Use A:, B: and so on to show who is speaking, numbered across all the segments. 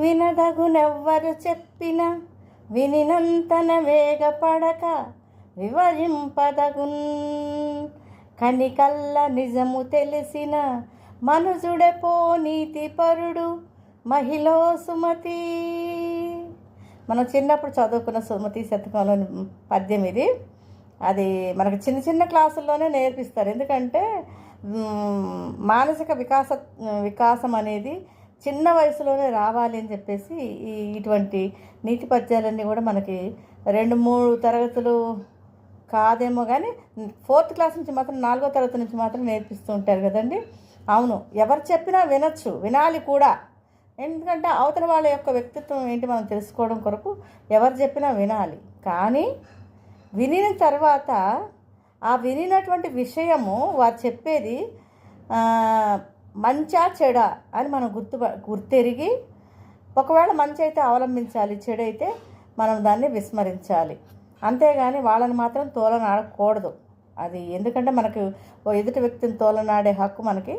A: వినదగునెవ్వరు చెప్పిన వినినంతన వేగపడక వివరింపదగున్. కనికల్ల నిజము తెలిసిన మనుజుడెపో నీతిపరుడు మహిళో సుమతి. మనం చిన్నప్పుడు చదువుకున్న సుమతి శతకంలోని పద్యం ఇది. అది మనకు చిన్న చిన్న క్లాసుల్లోనే నేర్పిస్తారు. ఎందుకంటే మానసిక వికాసం అనేది చిన్న వయసులోనే రావాలి అని చెప్పేసి ఇటువంటి నీతి పద్యాలన్నీ కూడా మనకి 2-3 తరగతులు కాదేమో కానీ 4th క్లాస్ నుంచి మాత్రం 4వ తరగతి నుంచి మాత్రం నేర్పిస్తూ ఉంటారు కదండి. అవును, ఎవరు చెప్పినా వినొచ్చు, వినాలి కూడా. ఎందుకంటే అవతల వాళ్ళ యొక్క వ్యక్తిత్వం ఏంటి మనం తెలుసుకోవడం కొరకు ఎవరు చెప్పినా వినాలి. కానీ వినిన తర్వాత ఆ వినినటువంటి విషయము వారు చెప్పేది మంచా చెడా అని మనం గుర్తెరిగి ఒకవేళ మంచి అయితే అవలంబించాలి, చెడు అయితే మనం దాన్ని విస్మరించాలి. అంతేగాని వాళ్ళని మాత్రం తోలనాడకూడదు. అది ఎందుకంటే మనకు ఎదుటి వ్యక్తిని తోలనాడే హక్కు మనకి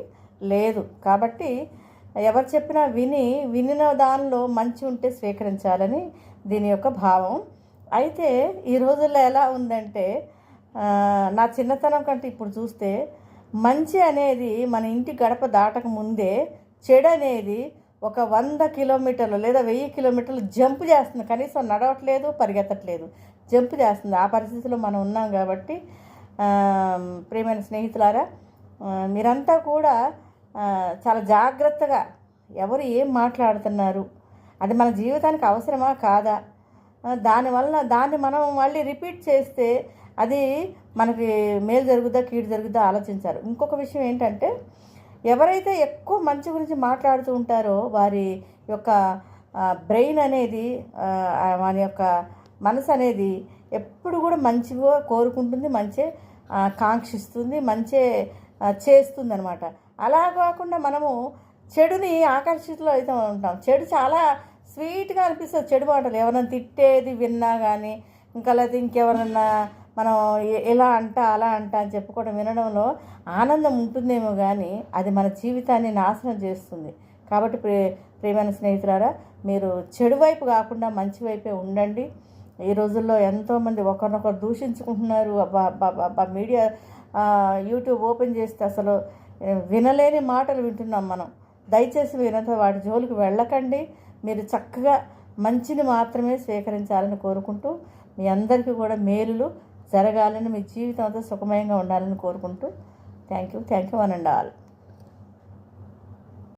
A: లేదు. కాబట్టి ఎవరు చెప్పినా వినిన దానిలో మంచి ఉంటే స్వీకరించాలని దీని యొక్క భావం. అయితే ఈ రోజుల్లో ఎలా ఉందంటే నా చిన్నతనం కంటే ఇప్పుడు చూస్తే మంచి అనేది మన ఇంటి గడప దాటక ముందే చెడు అనేది ఒక 100 కిలోమీటర్లు లేదా 1000 కిలోమీటర్లు జంప్ చేస్తుంది. కనీసం నడవట్లేదు, పరిగెత్తట్లేదు, జంప్ చేస్తుంది. ఆ పరిస్థితిలో మనం ఉన్నాం. కాబట్టి ప్రియమైన స్నేహితులారా, మీరంతా కూడా చాలా జాగ్రత్తగా ఎవరు ఏం మాట్లాడుతున్నారు, అది మన జీవితానికి అవసరమా కాదా, దాన్ని మనం మళ్ళీ రిపీట్ చేస్తే అది మనకి మేలు జరుగుద్దా కీడు జరుగుద్దా ఆలోచించారు. ఇంకొక విషయం ఏంటంటే ఎవరైతే ఎక్కువ మంచి గురించి మాట్లాడుతూ ఉంటారో వారి యొక్క బ్రెయిన్ అనేది, వారి యొక్క మనసు అనేది ఎప్పుడు కూడా మంచిగా కోరుకుంటుంది, మంచి కాంక్షిస్తుంది, మంచి చేస్తుంది అనమాట. అలా కాకుండా మనము చెడుని ఆకర్షితులు అయితే ఉంటాం. చెడు చాలా స్వీట్గా అనిపిస్తుంది. చెడు మాటలు ఎవరైనా తిట్టేది విన్నా కానీ, ఇంకా లేకపోతే ఇంకెవరన్నా మనం ఎలా అంటా అలా అంటా అని చెప్పుకోవడం వినడంలో ఆనందం ఉంటుందేమో కానీ అది మన జీవితాన్ని నాశనం చేస్తుంది. కాబట్టి ప్రియమైన స్నేహితులారా, మీరు చెడు వైపు కాకుండా మంచి వైపే ఉండండి. ఈ రోజుల్లో ఎంతోమంది ఒకరినొకరు దూషించుకుంటున్నారు. మీడియా యూట్యూబ్ ఓపెన్ చేస్తే అసలు వినలేని మాటలు వింటున్నాం మనం. దయచేసి మీరంతా వాటి జోలికి వెళ్ళకండి. మీరు చక్కగా మంచిని మాత్రమే స్వీకరించాలని కోరుకుంటూ, మీ అందరికీ కూడా మేలులు జరగాలని, మీ జీవితం అంతా సుఖమయంగా ఉండాలని కోరుకుంటూ thank you one and all.